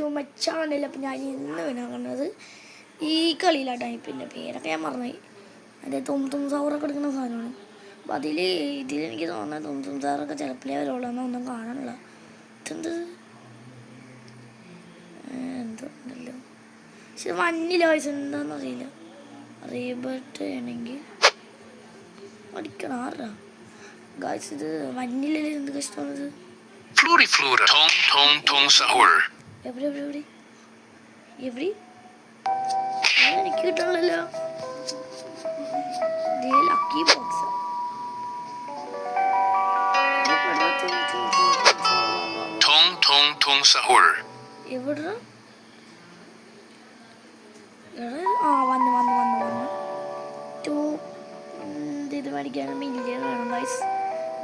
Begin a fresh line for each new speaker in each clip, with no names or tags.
To my channel. അപ്പം ഞാൻ ഇന്ന് വരാറുള്ളത് ഈ കളിയിലാട്ടാണ്. പിന്നെ പേരൊക്കെ ഞാൻ മറന്നുപോയി. അതിൻ്റെ തും സൗറൊക്കെ എടുക്കുന്ന സാധനമാണ്. അപ്പം ഇതിലെനിക്ക് തോന്നുന്നത് തും സാറൊക്കെ ചിലപ്പോഴേ വരുള്ളൂ. ഒന്നും കാണാനുള്ള ഇതെന്ത് എന്തോന്നല്ലോ. പക്ഷെ വന്നില്ല വയസ്സ് എന്താണെന്ന് അറിയില്ല. റീബർട്ട് ആണെങ്കിൽ അടിക്കണം ആറാ ഗായ്സ്. ഇത് വന്നില്ലല്ലേ, എന്ത് കഷ്ടമാണിത്. എവിടെ എനിക്ക് കിട്ടണല്ലോ ലക്കി ബോക്സ്. എവിടെ വന്ന് ഇത് മേടിക്കാൻ മില്യൺ വേണം ഗൈസ്.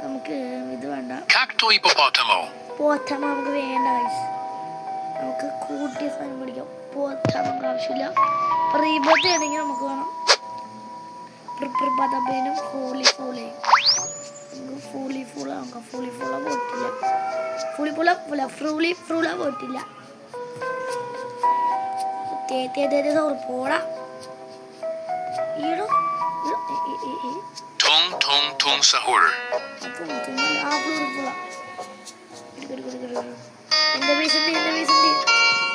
നമുക്ക് ഇത് വേണ്ട, പോത്തമ്മ നമുക്ക് വേണ്ട ഗൈസ്. നമുക്ക് കൂട്ടിയ സാധനം മേടിക്കാം. പോത്താൻ നമുക്ക് ആവശ്യമില്ല. റീബർത്ത് ആണെങ്കിൽ നമുക്ക് വേണം. പതബേനും ഫൂളി ഫൂളയും നമുക്ക് ഫൂളി ഫൂള നോക്കാം. ഫൂളി ഫൂള പോയിട്ടില്ല. ഫ്രൂള പോയിട്ടില്ല. പോടാ ഈടോ എന്റെ base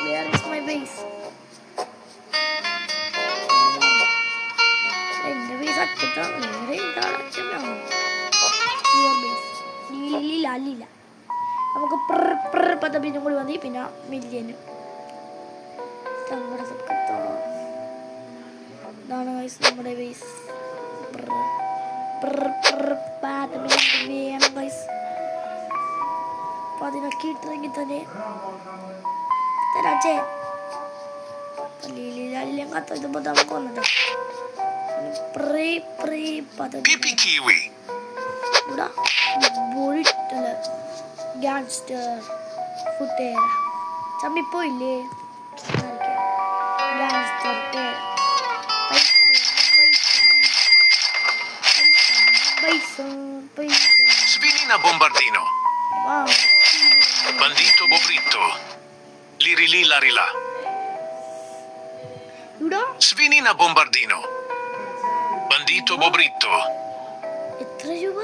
where is my base. എന്റെ ബേസ് അറ്റത്താണ്. വേറെ എന്താണ് അറ്റനാണോ അല്ലില്ല. നമുക്ക് പത്തപ്പിനും കൂടി മതി. പിന്നെ മില്യന് ഇതാണ് ഗൈസ് നമ്മുടെ ബേസ്. വേണം ഗൈസ്. അപ്പൊ അതിനൊക്കെ ഇട്ടെങ്കിൽ തന്നെ തരാച്ചേ കത്തപ്പോ നമുക്ക് വന്നിട്ട് ഗാങ്സ്റ്റർ ഫുട്ടേര ചമ്മിപ്പോയില്ലേ. Gangster
Svinina Bombardino.
Wow.
Bandito Bobritto. Lirili Larila. Svinina Bombardino. Bandito Bobritto.
എത്ര രൂപ?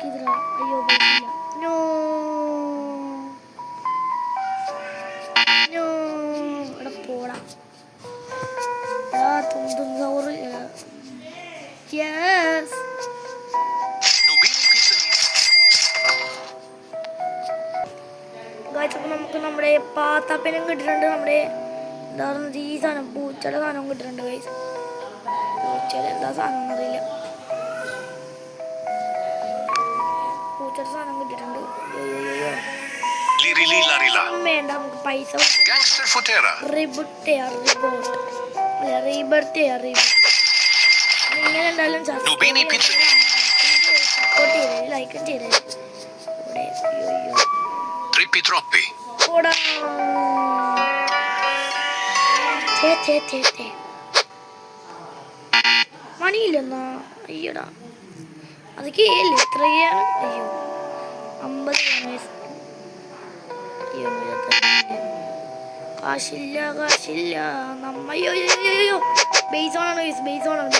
അയ്യോ നോ ഇവിടെ പോടാ. തും സൗറ് യെസ്. നമുക്ക് നമ്മുടെ പാത്താപ്പനും കിട്ടിയിട്ടുണ്ട്. നമ്മുടെ എന്താ പറയുന്നത് ഈ സാധനം പൂച്ചയുടെ സാധനവും കിട്ടിയിട്ടുണ്ട് ഗൈസ്. പൂച്ചയുടെ എന്താ സാധനം അറിയില്ല. പൂച്ചയുടെ സാധനം കിട്ടിയിട്ടുണ്ട്. വേണ്ട നമുക്ക് പൈസ നിങ്ങൾ എന്തായാലും സപ്പോർട്ട് ചെയ്തേ, ലൈക്കും ചെയ്തേ. മണിയില്ലെന്നാ അയ്യടാ. അതൊക്കെ ഏല്ലേ എത്രയാണ്? അയ്യോ 50 കാശില്ല നമ്മ. അയ്യോ ബേസ് ഓണാണ് ബേസ് ഓണാണ്.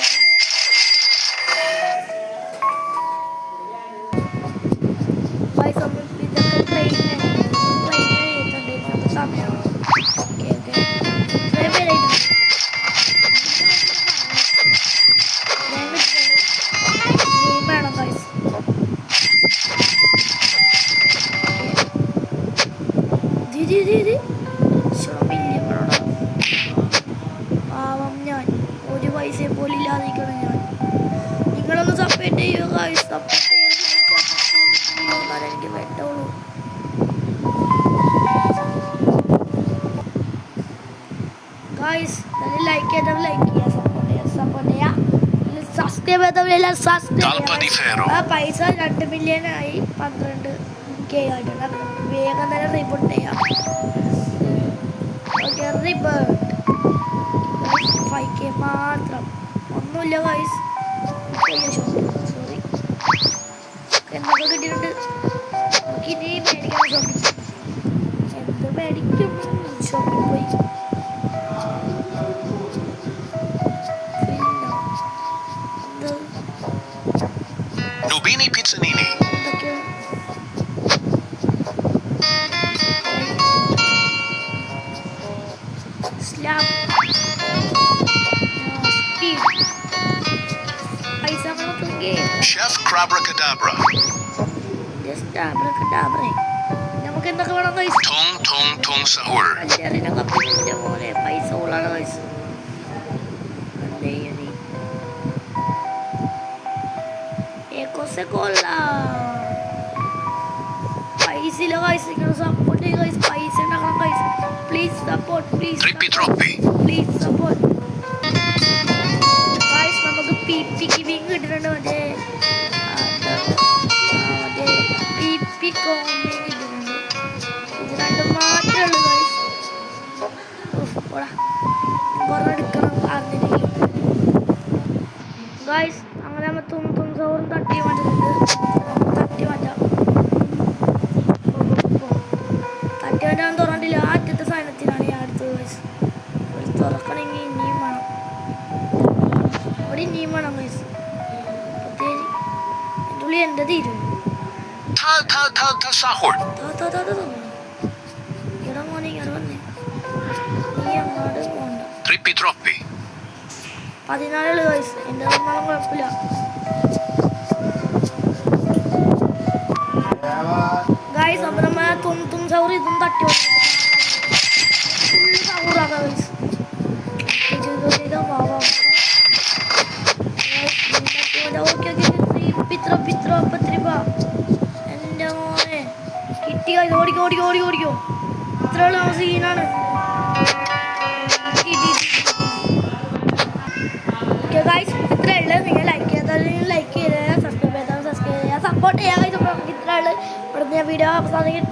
പാവം ഞാൻ ഒരു പൈസ പോലും ഇല്ലാതിരിക്കണം ഞാൻ. നിങ്ങളൊന്ന് സപ്പോർട്ട് ചെയ്യുക. സപ്പോർട്ട് എനിക്ക് വേണ്ടുള്ളൂ. ഗായ്സ് ലൈക്ക് ചെയ്തവർ ലൈക്ക് ചെയ്യുക, സപ്പോർട്ട് ചെയ്യുക. സബ്സ്ക്രൈബ് ചെയ്തവരെല്ലാം സബ്സ്ക്രൈബ് ചെയ്യുക. പൈസ 2 മില്യനായി 12K ആയിട്ടുണ്ട്. വേഗം തന്നെ റിപ്പോർട്ട് ചെയ്യാം. ഓക്കെ റിപ്പോർട്ട് 5K മാത്രം, ഒന്നുമില്ല ഗൈസ്. സോറി എന്തൊക്കെ കിട്ടിയിട്ടുണ്ട്. നമുക്ക് ഇനി മേടിക്കാൻ ശ്രമിക്കും. എന്ത് മേടിക്കും? ഷോപ്പിൽ പോയി
Nubini Pizzanini.
Slap. Speed. Paisa mo tunggi.
Chef Crabracadabra.
Just abracadabra. നമുക്ക് എന്തൊക്കെ വേണം guys?
Tung Tung Tung Sahur.
അല്ലറിനൊക്കെ പിന്നെ പോലെ പൈസ ഉള്ളതാണ് guys. അല്ലേ Ecose cola. Paisa ഇല്ല guys. നിങ്ങൾ സപ്പോർട്ട് ചെയ്യുക guys. പൈസ ഉണ്ടാക്കണം guys. Please support. Please.
Trippi Troppi.
Please support. Guys, നമുക്ക് PP ഗിവിംഗ് കിട്ടുന്നുണ്ട് മറ്റേ PP കോമിങ് കിട്ടുന്നുണ്ട്. ഇത് രണ്ടും മാത്രമേ ഉള്ളൂ guys. കുറേ എടുക്കണം അറിഞ്ഞിരിക്കും guys. അങ്ങനെ നമ്മൾ തും സൗറും തട്ടി മാറ്റുന്നുണ്ട്. തട്ടി മാറ്റാം. തട്ടി മാറ്റാൻ തുറന്നിട്ടില്ല. ആദ്യത്തെ സാധനത്തിനാണ് ഞാൻ അടുത്തത് guys. ഒരു തുറക്കണമെങ്കിൽ ഇനിയും വേണം. ഇവിടെ ഇനിയും വേണം guys. പ്രത്യേകിച്ച് എൻ്റെ ഉള്ളിൽ എൻ്റെ തീരും.
Ta Sahur.
ഇവിടെ മോനെ ഇങ്ങനെ വന്നേ. നീ അങ്ങോട്ട് പോകണ്ട.
Trippi Troppi.
14 guys. എൻ്റെ വന്നാലും കുഴപ്പമില്ല. ഗൈസ് അപ്പം നമ്മൾ തും സൗർ ഇതും തട്ടി ഫുൾ സൗറാക്കാം ഗൈസ്. എൻ്റെ മോനെ കിട്ടി guys. ഓടിക്കോ ഇത്രയുള്ള സീനാണ്. ഗൈസ് ഇത്രയേ ഉള്ളൂ. നിങ്ങൾ ലൈക്ക് ചെയ്താൽ ലൈക്ക് ചെയ്യുക, സബ്സ്ക്രൈബ് ചെയ്താൽ സബ്സ്ക്രൈബ് ചെയ്യുക, സപ്പോർട്ട് ചെയ്യുക. ഇത്ര ഉള്ളു. ഇവിടുന്ന് ഞാൻ വീഡിയോ അവസാനിക്കും.